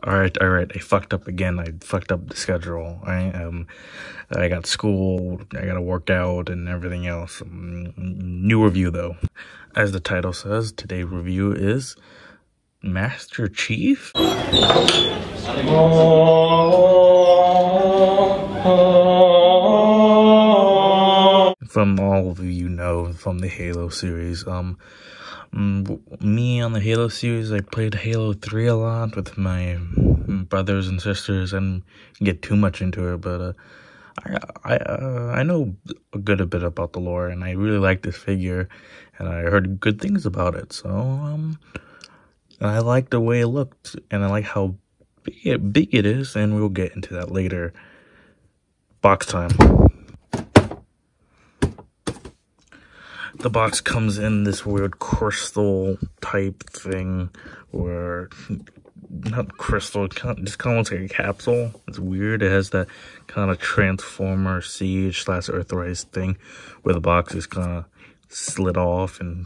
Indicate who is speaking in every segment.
Speaker 1: Alright, I fucked up again. I fucked up the schedule. I got school, I gotta work out and everything else. New review though. As the title says, today's review is Master Chief? From all of you know, from the Halo series, me on the Halo series, I played Halo 3 a lot with my brothers and sisters, and get too much into it, but I know a good bit about the lore, and I really like this figure, and I heard good things about it, so I like the way it looked, and I like how big it is, and we'll get into that later. Box time. The box comes in this weird crystal type thing, where, not crystal, it just kind of looks like a capsule. It's weird. It has that kind of Transformer Siege / Earthrise thing, where the box is kind of slid off and,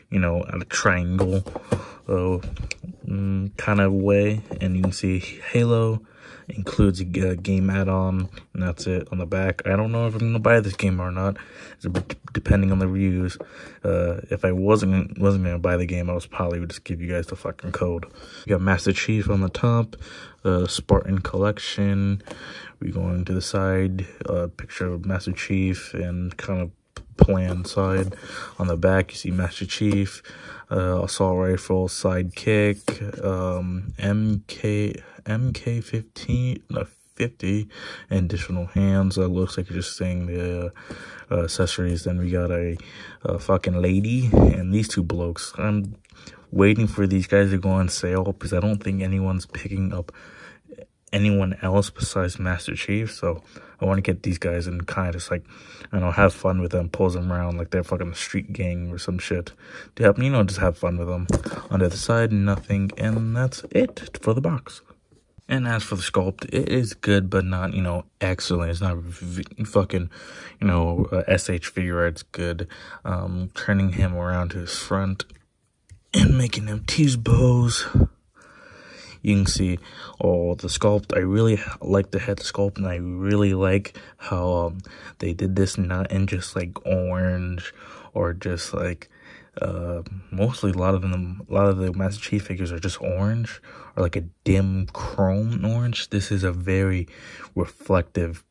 Speaker 1: you know, at a triangle kind of way. And you can see Halo includes a game add-on, and that's it on the back. I don't know if I'm gonna buy this game or not, depending on the reviews. If I wasn't gonna buy the game, I was probably would just give you guys the fucking code. We got Master Chief on the top, Spartan Collection. We going to the side, picture of Master Chief and kind of plan side. On the back, you see Master Chief, assault rifle, sidekick, MK50 additional hands. Looks like you're just saying the accessories. Then we got a fucking lady and these two blokes. I'm waiting for these guys to go on sale because I don't think anyone's picking up anyone else besides Master Chief, so I want to get these guys and kind of just like, I don't know, have fun with them, pose them around like they're fucking street gang or some shit. To help, you know, just have fun with them. On the other side, nothing, and that's it for the box. And as for the sculpt, it is good, but not, you know, excellent. It's not fucking, you know, SH figure art's good. Turning him around to his front and making him tease bows. You can see, the sculpt. I really like the head sculpt, and I really like how they did this not in just like orange or just like mostly a lot of the Master Chief figures are just orange or like a dim chrome orange. This is a very reflective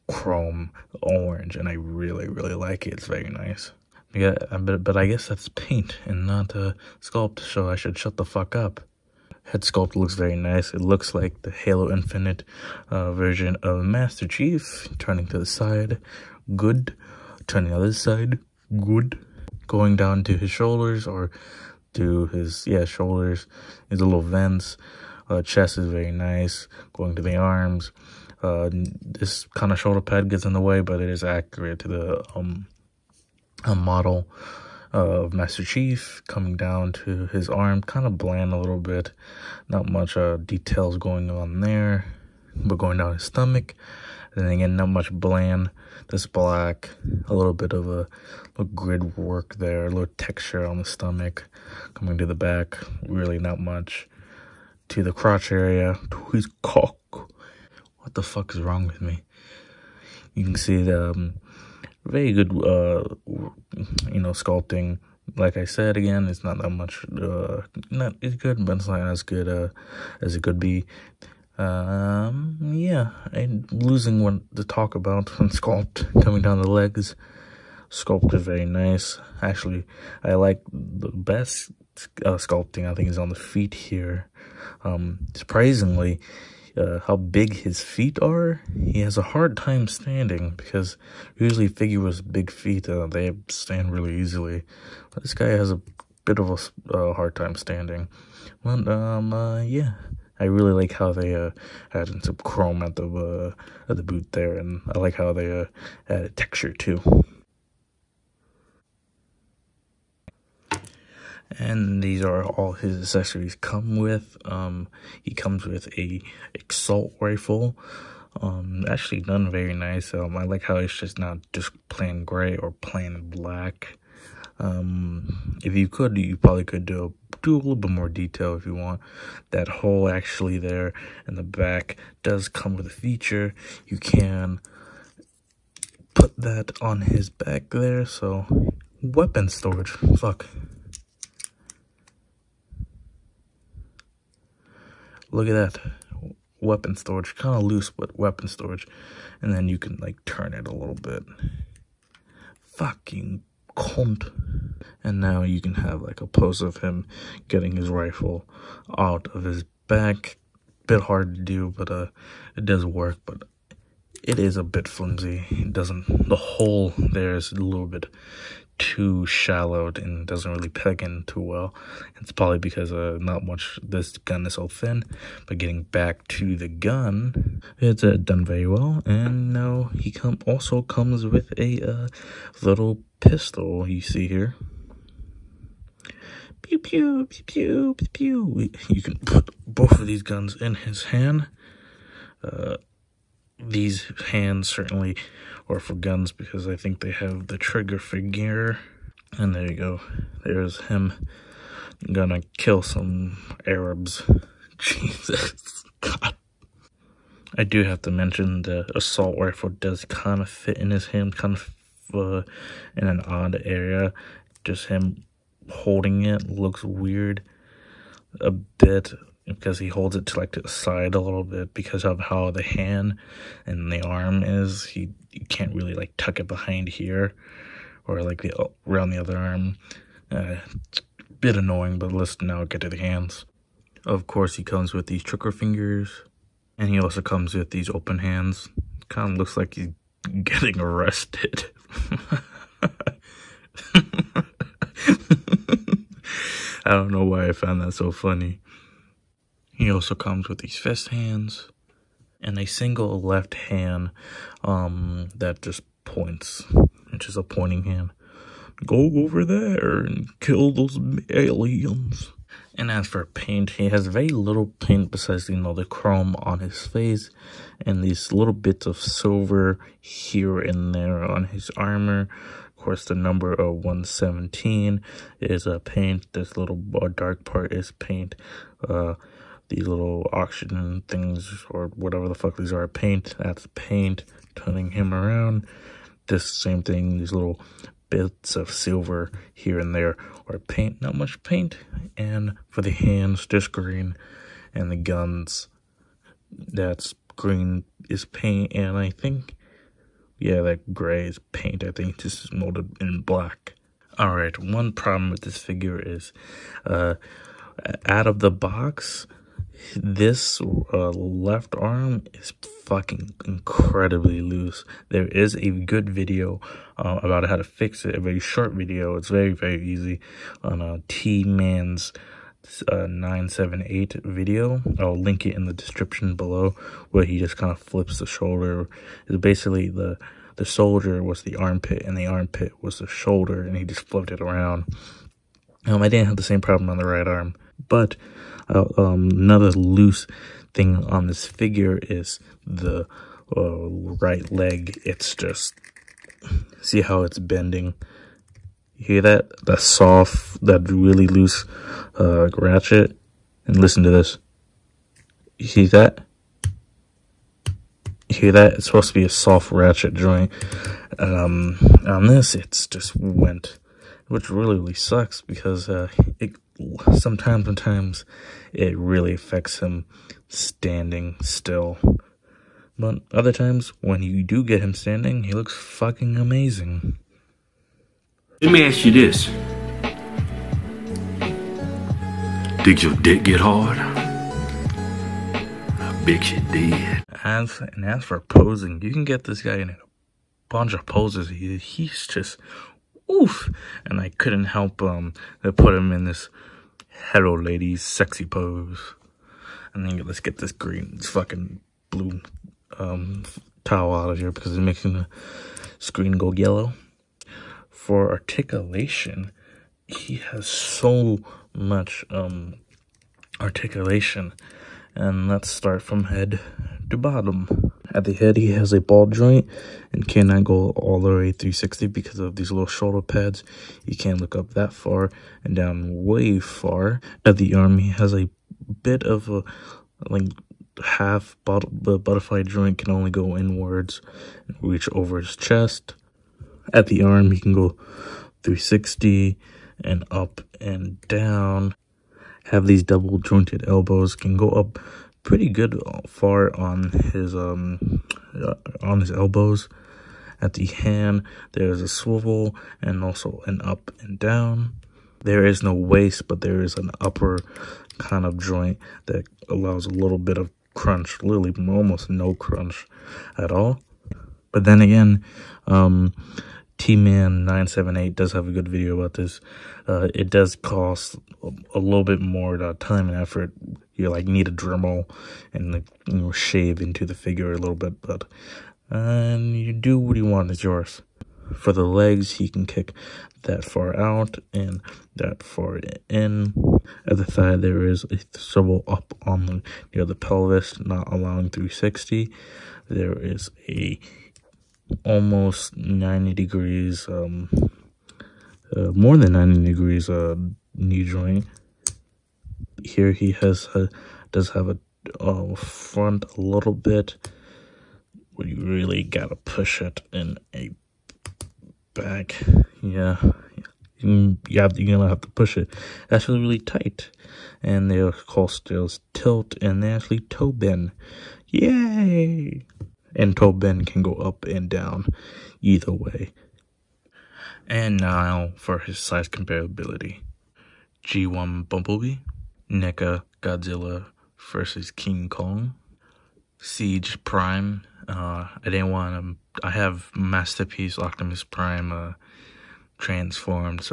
Speaker 1: chrome orange, and I really like it. It's very nice. Yeah, but I guess that's paint and not sculpt, so I should shut the fuck up. Head sculpt looks very nice. It looks like the Halo Infinite version of Master Chief. Turning to the side, good. Turning to the other side, good. Going down to his shoulders, or to his, shoulders. His little vents. Chest is very nice. Going to the arms. This kind of shoulder pad gets in the way, but it is accurate to the model of Master Chief. Coming down to his arm, kind of bland a little bit, not much details going on there, but going down his stomach, and then again, not much bland, just black, a little bit of a little grid work there, a little texture on the stomach. Coming to the back, really not much. To the crotch area, to his cock. What the fuck is wrong with me? You can see the very good, you know, sculpting. Like I said, again, it's not that much, it's good, but it's not as good as it could be. Yeah, I'm losing what to talk about on sculpt. Coming down the legs, sculpt is very nice. Actually, I like the best sculpting, I think, is on the feet here. Surprisingly, how big his feet are. He has a hard time standing, because usually figure with big feet, they stand really easily. But this guy has a bit of a hard time standing. But yeah, I really like how they added some chrome at the boot there, and I like how they added texture too. And these are all his accessories come with. He comes with a assault rifle. Actually done very nice. I like how it's just not just plain gray or plain black. If you could, you probably could do a little bit more detail if you want. That hole actually there in the back does come with a feature. You can put that on his back there, so weapon storage. Fuck. Look at that. Weapon storage. Kind of loose, but weapon storage. And then you can, like, turn it a little bit. Fucking cunt. And now you can have, like, a pose of him getting his rifle out of his back. Bit hard to do, but it does work, but it is a bit flimsy. It doesn't, the hole there is a little bit too shallowed and doesn't really peg in too well. It's probably because not much, this gun is so thin. But getting back to the gun, it's done very well. And now he also comes with a little pistol you see here. Pew pew pew pew pew pew. You can put both of these guns in his hand. These hands certainly are for guns because I think they have the trigger figure. And there you go. There's him gonna kill some Arabs. Jesus God. I do have to mention the assault rifle does kind of fit in his hand, kind of in an odd area. Just him holding it looks weird a bit, because he holds it to like the side a little bit because of how the hand and the arm is. You can't really like tuck it behind here or like around the other arm. It's a bit annoying, but let's now get to the hands. Of course, he comes with these trigger fingers, and he also comes with these open hands. Kind of looks like he's getting arrested. I don't know why I found that so funny. He also comes with these fist hands and a single left hand that just points, which is a pointing hand. Go over there and kill those aliens. And as for paint, he has very little paint besides, the chrome on his face and these little bits of silver here and there on his armor. Of course, the number of 117 is paint. This little dark part is paint. These little oxygen things or whatever the fuck these are, paint. That's paint. Turning him around. This same thing, these little bits of silver here and there are paint. Not much paint. And for the hands, just green. And the guns, that's green is paint. And I think, yeah, that gray is paint. I think this is molded in black. Alright, one problem with this figure is out of the box, this left arm is fucking incredibly loose. There is a good video about how to fix it, a very short video. It's very, very easy on T-Man's 978 video. I'll link it in the description below, where he just kind of flips the shoulder. It's basically the soldier was the armpit and the armpit was the shoulder, and he just flipped it around. I didn't have the same problem on the right arm, but another loose thing on this figure is the right leg. It's just, see how it's bending? You hear that? That soft, that really loose ratchet. And listen to this. You see that? You hear that? It's supposed to be a soft ratchet joint. On this, it's just went, which really sucks because sometimes it really affects him standing still. But other times, when you do get him standing, he looks fucking amazing.
Speaker 2: Let me ask you this. Did your dick get hard? I bet you did.
Speaker 1: As for posing, you can get this guy in a bunch of poses. He's just oof. And I couldn't help to put him in this hello ladies sexy pose. And then let's get this fucking blue towel out of here because it's making the screen go yellow. For articulation, he has so much articulation. And let's start from head to bottom. At the head, he has a ball joint and cannot go all the way 360 because of these little shoulder pads. You can't look up that far and down way far. At the arm, he has a bit of a like half butterfly joint, can only go inwards and reach over his chest. At the arm, he can go 360 and up and down. Have these double jointed elbows, can go up pretty good far on his elbows. At the hand, there's a swivel and also an up and down. There is no waist, but there is an upper kind of joint that allows a little bit of crunch, literally almost no crunch at all. But then again, T-Man 978 does have a good video about this. It does cost a little bit more time and effort. You need a Dremel and shave into the figure a little bit, but you do what you want. It's yours. For the legs, he can kick that far out and that far in. At the thigh, there is a swivel up on near the pelvis, not allowing 360. There is a almost 90 degrees, more than 90 degrees knee joint. Here he does have a front a little bit, where you really gotta push it in a back. Yeah, you're gonna have to push it. That's really tight, and they're called stills tilt, and they actually toe bend. Yay! And toe bend can go up and down either way. And now for his size comparability: G1 Bumblebee, NECA Godzilla versus King Kong, Siege Prime. I didn't want to. I have Masterpiece Optimus Prime transformed,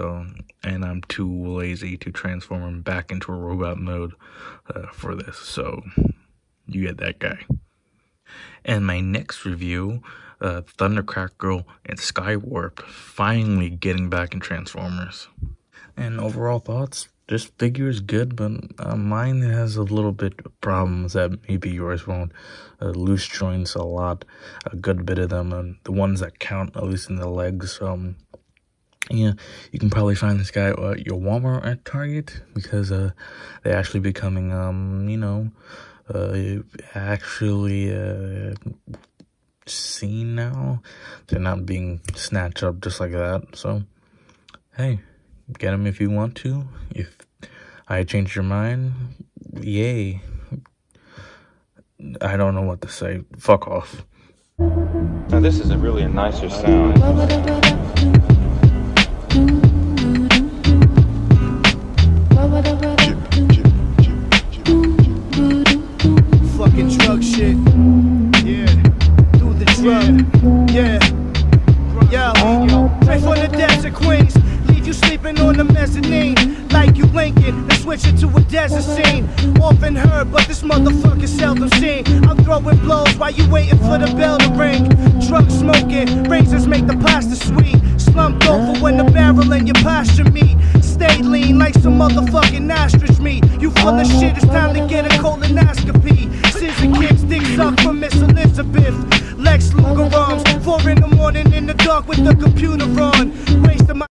Speaker 1: and I'm too lazy to transform him back into a robot mode for this. So you get that guy. And my next review, Thundercracker and Skywarp finally getting back in Transformers. And overall thoughts, this figure is good, but mine has a little bit of problems that maybe yours won't. Loose joints a lot, a good bit of them, and the ones that count, at least in the legs. Yeah, you can probably find this guy at your Walmart at Target, because they're actually becoming, actually seen now. They're not being snatched up just like that. So, hey, get them if you want to. If I changed your mind, yay. I don't know what to say. Fuck off.
Speaker 3: Now this is really a nicer sound.
Speaker 4: Fucking drug shit. Yeah. Do the drug. Yeah. Yo. Straight from the depths of Queens. Leave you sleeping on the mezzanine. Like you Lincoln, and switch it to a desert scene. Often heard, but this motherfucker seldom seen. I'm throwing blows while you waiting for the bell to ring. Drug smoking, razors make the pasta sweet. Slumped over when the barrel in your posture meet. Stay lean like some motherfucking ostrich meat. You full of shit, it's time to get a colonoscopy. Scissor kicks, dick suck from Miss Elizabeth. Lex Luger arms, 4 in the morning in the dark with the computer on. Waste of my